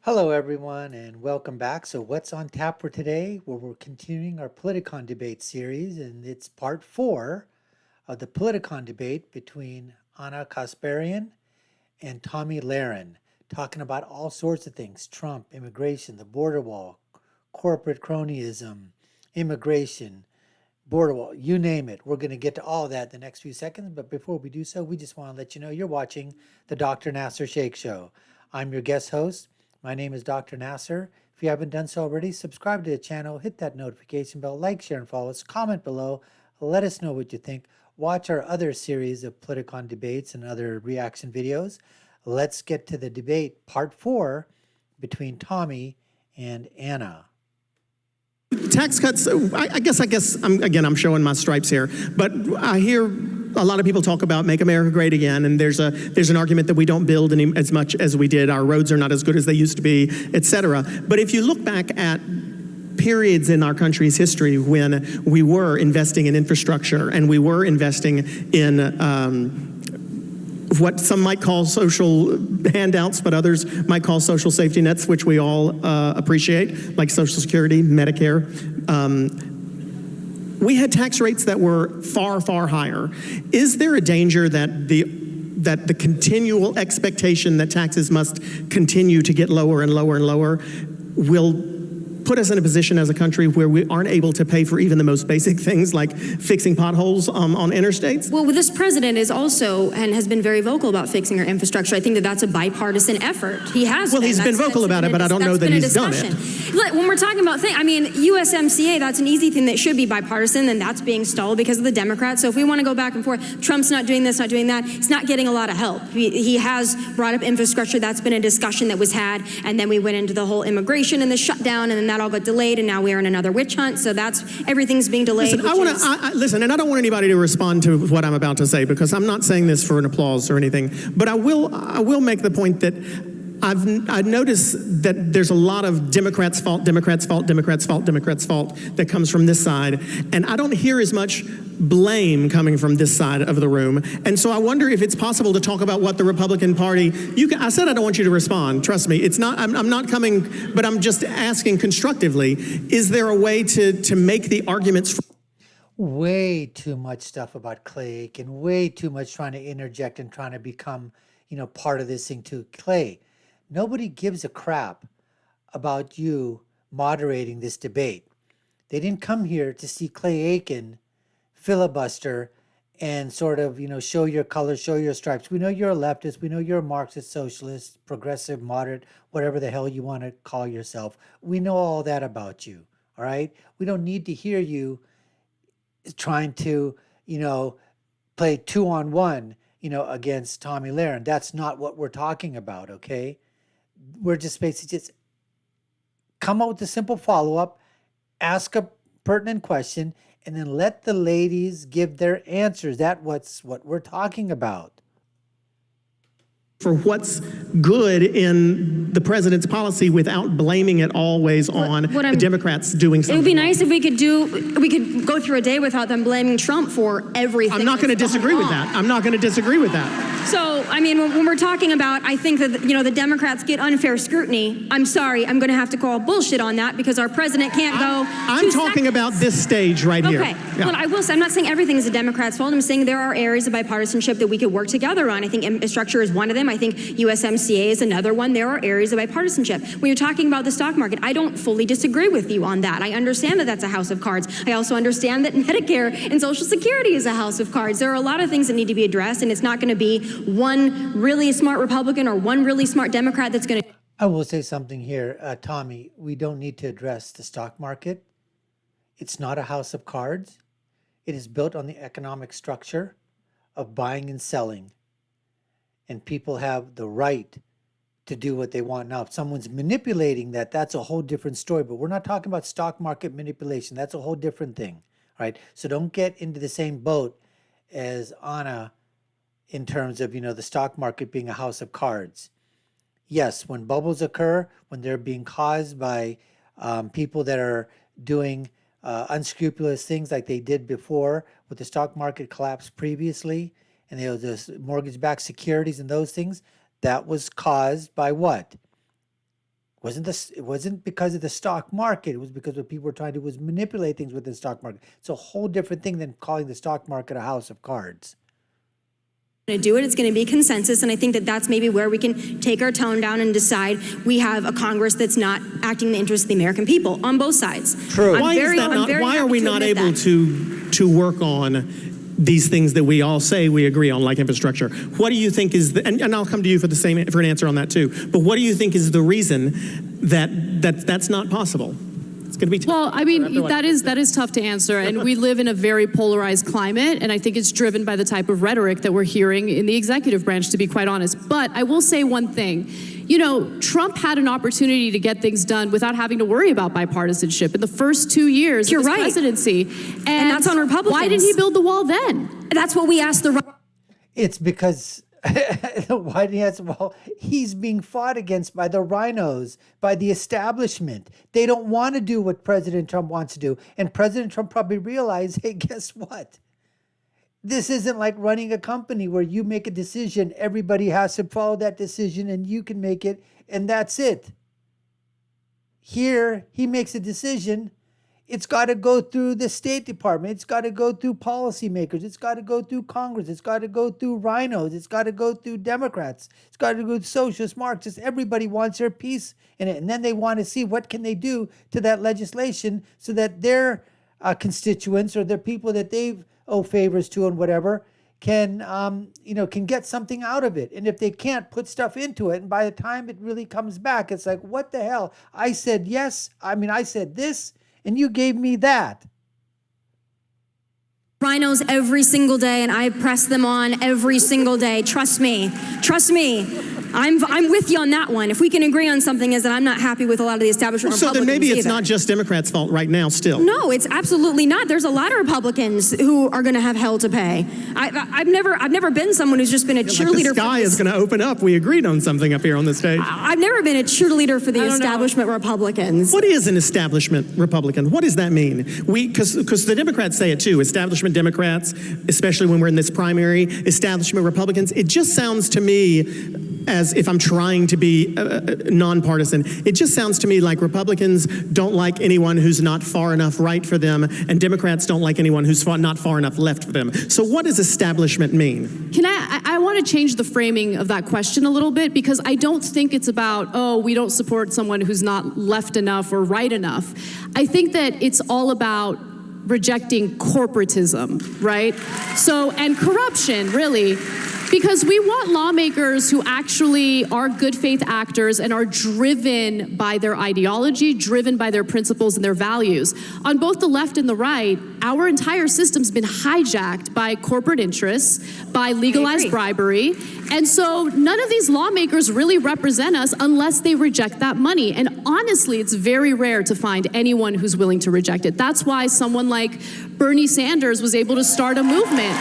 Hello, everyone, and welcome back. So, what's on tap for today? Well, we're continuing our Politicon debate series, and it's part four of the Politicon debate between Ana Kasparian and Tomi Lahren, talking about all sorts of things: Trump, immigration, the border wall, corporate cronyism, immigration, border wall, you name it. We're going to get to all of that in the next few seconds. But before we do so, we just want to let you know you're watching the Dr. Nasir Shaikh Show. I'm your guest host. My name is Dr. Nasir. If you haven't done so already, subscribe to the channel, hit that notification bell, like, share, and follow us, comment below, let us know what you think. Watch our other series of Politicon debates and other reaction videos. Let's get to the debate, part four, between Tomi and Ana. Tax cuts, I guess I'm showing my stripes here, but I hear a lot of people talk about make America great again, and there's an argument that we don't build as much as we did, our roads are not as good as they used to be, etc. But if you look back at periods in our country's history when we were investing in infrastructure and we were investing in what some might call social handouts, but others might call social safety nets, which we all appreciate, like Social Security, Medicare. We had tax rates that were far, far higher. Is there a danger that the continual expectation that taxes must continue to get lower and lower and lower will put us in a position as a country where we aren't able to pay for even the most basic things like fixing potholes on interstates? Well, this president is also and has been very vocal about fixing our infrastructure. I think that that's a bipartisan effort. He has. Well, he's been vocal about it, but I don't know that he's done it. When we're talking about things, I mean, USMCA, that's an easy thing that should be bipartisan, and that's being stalled because of the Democrats. So if we want to go back and forth, Trump's not doing this, not doing that, it's not getting a lot of help. He has brought up infrastructure. That's been a discussion that was had, and then we went into the whole immigration and the shutdown, and then that all got delayed, and now we're in another witch hunt. So everything's being delayed. Listen, listen, and I don't want anybody to respond to what I'm about to say because I'm not saying this for an applause or anything, but I will make the point that I've noticed that there's a lot of Democrats' fault that comes from this side, and I don't hear as much blame coming from this side of the room. And so I wonder if it's possible to talk about what the Republican Party, I said I don't want you to respond, trust me. It's not, I'm not coming, but I'm just asking constructively, is there a way to make the arguments? Way too much stuff about Clay and way too much trying to interject and trying to become, part of this thing too. Clay, nobody gives a crap about you moderating this debate. They didn't come here to see Clay Aiken filibuster and sort of, show your colors, show your stripes. We know you're a leftist. We know you're a Marxist, socialist, progressive, moderate, whatever the hell you want to call yourself. We know all that about you, all right? We don't need to hear you trying to, play 2-on-1, against Tomi Lahren. That's not what we're talking about, okay? We're just basically just come up with a simple follow-up, ask a pertinent question, and then let the ladies give their answers. That's what we're talking about. For what's good in the president's policy without blaming it always on the Democrats doing something. It would be nice if we could go through a day without them blaming Trump for everything. I'm not going to disagree with that. I'm not going to disagree with that. So, I mean, when we're talking about, I think that, the Democrats get unfair scrutiny. I'm sorry, I'm going to have to call bullshit on that because our president can't go. I'm talking about this stage right here. Okay, yeah. Well, I will say, I'm not saying everything is the Democrats' fault. I'm saying there are areas of bipartisanship that we could work together on. I think infrastructure is one of them. I think USMCA is another one. There are areas of bipartisanship. When you're talking about the stock market, I don't fully disagree with you on that. I understand that that's a house of cards. I also understand that Medicare and Social Security is a house of cards. There are a lot of things that need to be addressed, and it's not going to be one really smart Republican or one really smart Democrat that's going to... I will say something here, Tomi. We don't need to address the stock market. It's not a house of cards. It is built on the economic structure of buying and selling. And people have the right to do what they want. Now, if someone's manipulating that, that's a whole different story. But we're not talking about stock market manipulation. That's a whole different thing, right? So don't get into the same boat as Ana in terms of, the stock market being a house of cards. Yes, when bubbles occur, when they're being caused by people that are doing unscrupulous things like they did before with the stock market collapse previously, and there was this mortgage-backed securities and those things, that was caused by what? It wasn't because of the stock market. It was because what people were trying to do was manipulate things with the stock market. It's a whole different thing than calling the stock market a house of cards. To do it, it's going to be consensus, and I think that that's maybe where we can take our tone down and decide we have a Congress that's not acting in the interest of the American people on both sides. True. Why are we not able to work on these things that we all say we agree on, like infrastructure? What do you think is and I'll come to you for an answer on that too. But what do you think is the reason that's not possible? It's going to be tough. Well, I mean, that is tough to answer, and we live in a very polarized climate, and I think it's driven by the type of rhetoric that we're hearing in the executive branch, to be quite honest. But I will say one thing. You know, Trump had an opportunity to get things done without having to worry about bipartisanship in the first 2 years of his presidency. And that's on Republicans. Why didn't he build the wall then? That's what we asked the... It's because... Why did he ask? Well, he's being fought against by the rhinos, by the establishment. They don't want to do what President Trump wants to do. And President Trump probably realized, hey, guess what? This isn't like running a company where you make a decision, everybody has to follow that decision, and you can make it, and that's it. Here, he makes a decision. It's got to go through the State Department. It's got to go through policymakers. It's got to go through Congress. It's got to go through rhinos. It's got to go through Democrats. It's got to go through socialists, Marxists. Everybody wants their piece in it. And then they want to see what can they do to that legislation so that their constituents or their people that they've owed favors to and whatever can get something out of it. And if they can't, put stuff into it. And by the time it really comes back, it's like, what the hell? I said yes. I said this. And you gave me that. Rhinos every single day, and I press them on every single day. Trust me. Trust me. I'm with you on that one. If we can agree on something, is that I'm not happy with a lot of the establishment Republicans. So then maybe it's either. not just Democrats' fault right now still. No, it's absolutely not. There's a lot of Republicans who are going to have hell to pay. I've never been someone who's just been a cheerleader. Like the sky is going to open up. We agreed on something up here on the stage. I've never been a cheerleader for the establishment Republicans. What is an establishment Republican? What does that mean? Because the Democrats say it too. Establishment Democrats, especially when we're in this primary, establishment Republicans. It just sounds to me, as if I'm trying to be nonpartisan, it just sounds to me like Republicans don't like anyone who's not far enough right for them, and Democrats don't like anyone who's not far enough left for them. So what does establishment mean? I want to change the framing of that question a little bit, because I don't think it's about, oh, we don't support someone who's not left enough or right enough. I think that it's all about rejecting corporatism, right? So, and corruption, really. Because we want lawmakers who actually are good faith actors and are driven by their ideology, driven by their principles and their values. On both the left and the right, our entire system's been hijacked by corporate interests, by legalized bribery. And so none of these lawmakers really represent us unless they reject that money. And honestly, it's very rare to find anyone who's willing to reject it. That's why someone like Bernie Sanders was able to start a movement.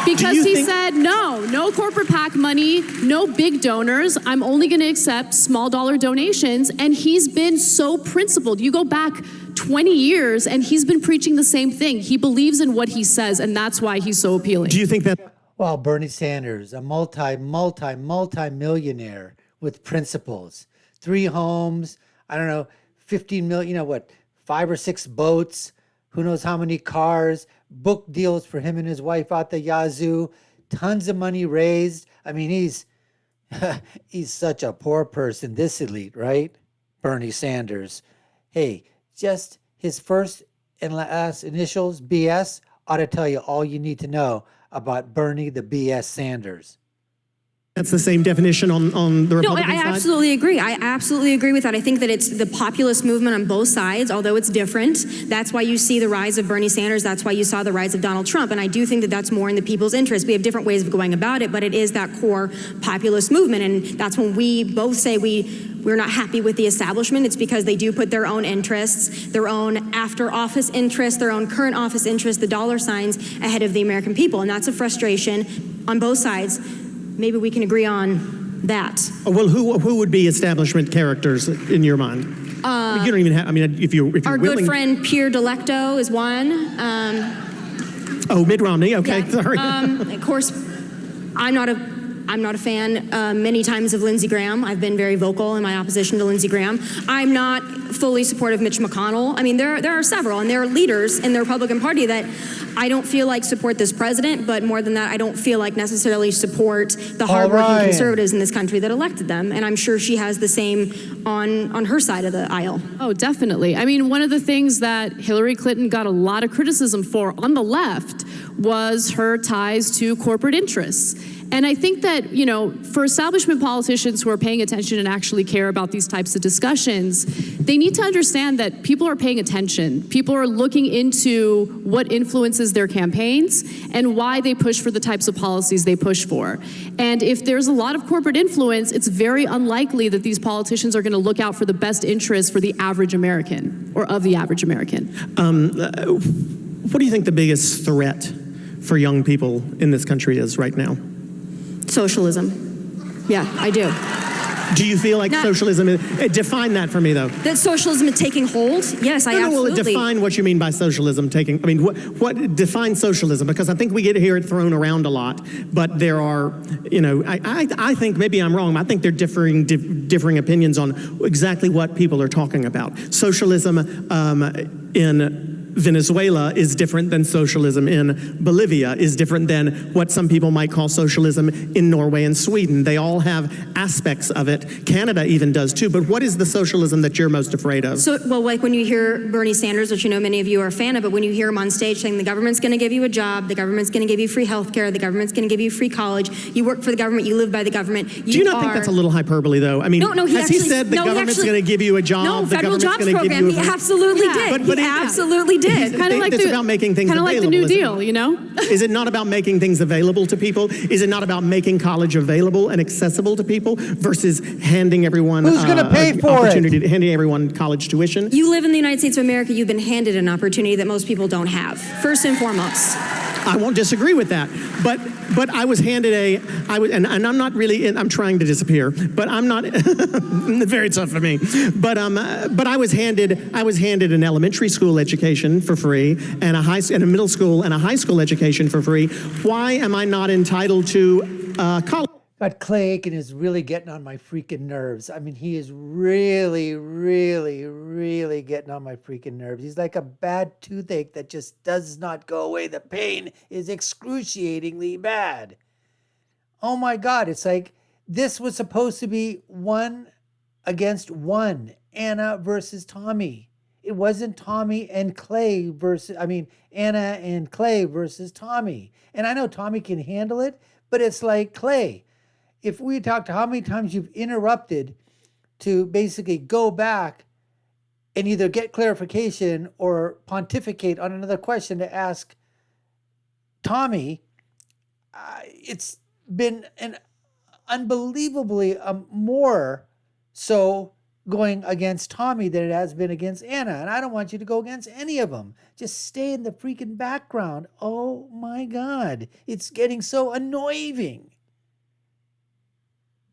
Because he said, no corporate PAC money, no big donors. I'm only going to accept small dollar donations. And he's been so principled. You go back 20 years and he's been preaching the same thing. He believes in what he says, and that's why he's so appealing. Do you think that? Well, Bernie Sanders, a multi-millionaire with principles. 3 homes, 15 million, 5 or 6 boats, who knows how many cars, book deals for him and his wife out the yazoo, tons of money raised. I mean, he's such a poor person, this elite, right? Bernie Sanders. Hey, just his first and last initials, BS, ought to tell you all you need to know about Bernie the BS Sanders. That's the same definition on the Republican side? No, I absolutely agree. I absolutely agree with that. I think that it's the populist movement on both sides, although it's different. That's why you see the rise of Bernie Sanders. That's why you saw the rise of Donald Trump. And I do think that that's more in the people's interest. We have different ways of going about it, but it is that core populist movement. And that's when we both say we're not happy with the establishment. It's because they do put their own interests, their own after office interests, their own current office interests, the dollar signs ahead of the American people. And that's a frustration on both sides. Maybe we can agree on that. Well, who would be establishment characters in your mind? You don't even have, if you're our willing. Good friend Pierre Delecto is one. Mitt Romney, okay, yeah. sorry. Of course, I'm not I'm not a fan many times of Lindsey Graham. I've been very vocal in my opposition to Lindsey Graham. I'm not fully supportive of Mitch McConnell. I mean, there are several, and there are leaders in the Republican Party that I don't feel like support this president, but more than that, I don't feel like necessarily support the hardworking conservatives in this country that elected them. And I'm sure she has the same on her side of the aisle. Oh, definitely. I mean, one of the things that Hillary Clinton got a lot of criticism for on the left was her ties to corporate interests. And I think that, you know, for establishment politicians who are paying attention and actually care about these types of discussions, they need to understand that people are paying attention. People are looking into what influences their campaigns and why they push for the types of policies they push for. And if there's a lot of corporate influence, it's very unlikely that these politicians are going to look out for the best interests for the average American or of the average American. What do you think the biggest threat for young people in this country is right now? Socialism. Yeah, I do. Do you feel like socialism is, define that for me though. That socialism is taking hold? Yes, I absolutely. Well, define what you mean by socialism taking, I mean, what defines socialism? Because I think we hear it thrown around a lot, but there are, you know, I think, maybe I'm wrong, I think there are differing opinions on exactly what people are talking about. Socialism in Venezuela is different than socialism in Bolivia, is different than what some people might call socialism in Norway and Sweden. They all have aspects of it. Canada even does too. But what is the socialism that you're most afraid of? So, well, like when you hear Bernie Sanders, which you know many of you are a fan of, but when you hear him on stage saying the government's going to give you a job, the government's going to give you free health care, the government's going to give you free college, you work for the government, you live by the government. Do you not think that's a little hyperbole though? I mean, has he said the government's going to give you a job? No, the federal government's jobs program, he absolutely did. He absolutely did. Kind of like it's about making things available. Kind of like the New Deal, you know? Is it not about making things available to people? Is it not about making college available and accessible to people versus handing everyone who's going to pay for it? Handing everyone college tuition? You live in the United States of America. You've been handed an opportunity that most people don't have. First and foremost. I won't disagree with that, but I was handed and I'm not really, I'm trying to disappear, but I'm not, very tough for me, but I was handed an elementary school education for free and a middle school and a high school education for free. Why am I not entitled to college? But Clay Aiken is really getting on my freaking nerves. I mean, he is really, really, really getting on my freaking nerves. He's like a bad toothache that just does not go away. The pain is excruciatingly bad. Oh my God, it's like this was supposed to be 1 against 1, Anna versus Tommy. It wasn't Tommy and Clay versus, Anna and Clay versus Tommy. And I know Tommy can handle it, but it's like Clay. If we talked to how many times you've interrupted to basically go back and either get clarification or pontificate on another question to ask Tommy, it's been an unbelievably more so going against Tommy than it has been against Anna. And I don't want you to go against any of them. Just stay in the freaking background. Oh my God. It's getting so annoying.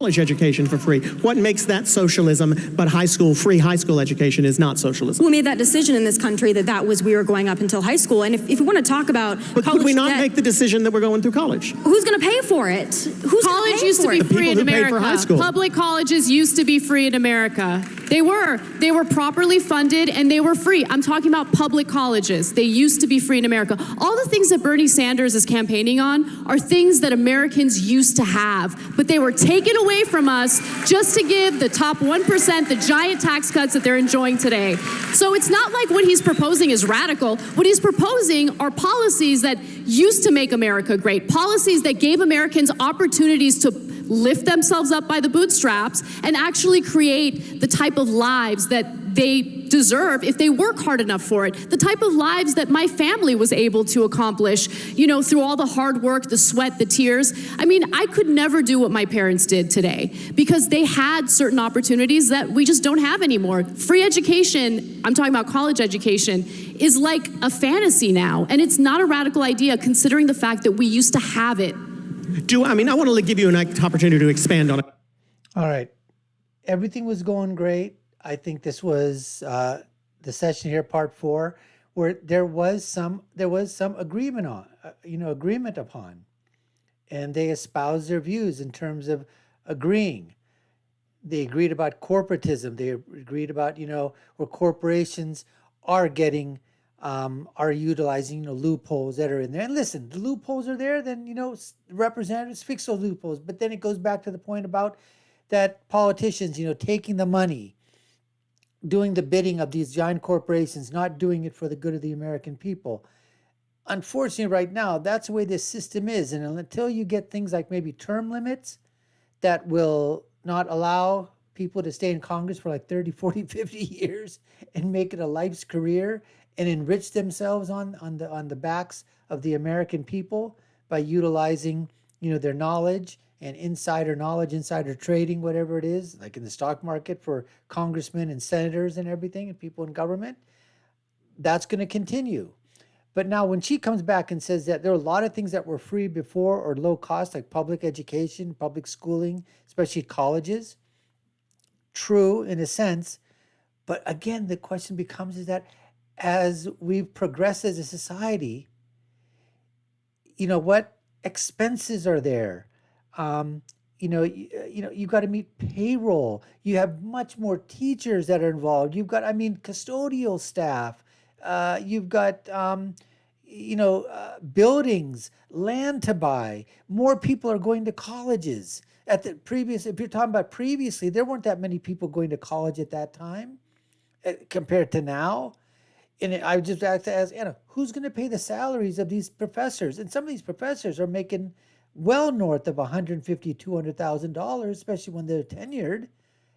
College education for free. What makes that socialism, but free high school education is not socialism? We made that decision in this country that we were going up until high school. And if we want to talk about but could we not make the decision that we're going through college? Who's going to pay for it? College used to be free in America. Public colleges used to be free in America. They were properly funded and they were free. I'm talking about public colleges. They used to be free in America. All the things that Bernie Sanders is campaigning on are things that Americans used to have, but they were taken away from us just to give the top 1% the giant tax cuts that they're enjoying today. So it's not like what he's proposing is radical. What he's proposing are policies that used to make America great, policies that gave Americans opportunities to lift themselves up by the bootstraps and actually create the type of lives that they deserve if they work hard enough for it. The type of lives that my family was able to accomplish, through all the hard work, the sweat, the tears. I could never do what my parents did today because they had certain opportunities that we just don't have anymore. Free education, I'm talking about college education, is like a fantasy now. And it's not a radical idea considering the fact that we used to have it. I want to give you an opportunity to expand on it. All right. Everything was going great. I think this was the session here, part 4, where there was some agreement upon. and they espouse their views in terms of agreeing. They agreed about corporatism. They agreed about, where corporations are getting, are utilizing, loopholes that are in there. And listen, the loopholes are there, then, representatives fix those loopholes. But then it goes back to the point about that politicians, taking the money, doing the bidding of these giant corporations, not doing it for the good of the American people. Unfortunately, right now, that's the way this system is. And until you get things like maybe term limits that will not allow people to stay in Congress for like 30, 40, 50 years and make it a life's career and enrich themselves on the backs of the American people by utilizing, their knowledge and insider knowledge, insider trading, whatever it is, like in the stock market for congressmen and senators and everything and people in government, that's going to continue. But now when she comes back and says that there are a lot of things that were free before or low cost, like public education, public schooling, especially colleges, true in a sense. But again, the question becomes is that as we've progressed as a society, what expenses are there? You got to meet payroll. You have much more teachers that are involved. You've got, custodial staff. You've got, buildings, land to buy. More people are going to colleges. At the previous, if you're talking about previously, there weren't that many people going to college at that time compared to now. And I just have to ask Anna, who's going to pay the salaries of these professors? And some of these professors are making well north of $150,000, $200,000, especially when they're tenured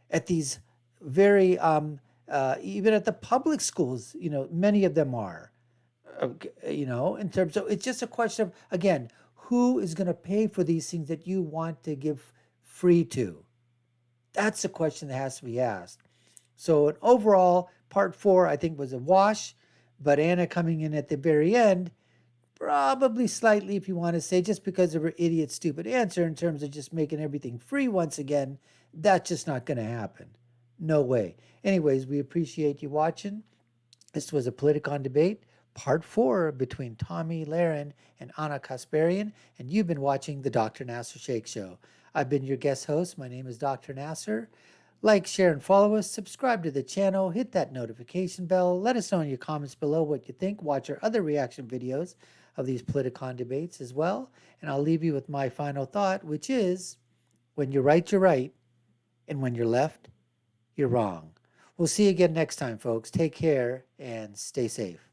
at these very, even at the public schools, many of them are, in terms of, it's just a question of, again, who is going to pay for these things that you want to give free to? That's the question that has to be asked. So an overall, part 4, I think, was a wash, but Anna coming in at the very end, probably slightly, if you want to say, just because of her idiot, stupid answer in terms of just making everything free once again, that's just not going to happen. No way. Anyways, we appreciate you watching. This was a POLITICON debate, part 4, between Tomi Lahren and Ana Kasparian, and you've been watching the Dr. Nasir Shaikh Show. I've been your guest host. My name is Dr. Nasir. Like, share, and follow us. Subscribe to the channel. Hit that notification bell. Let us know in your comments below what you think. Watch our other reaction videos of these POLITICON debates as well. And I'll leave you with my final thought, which is, when you're right, you're right. And when you're left, you're wrong. We'll see you again next time, folks. Take care and stay safe.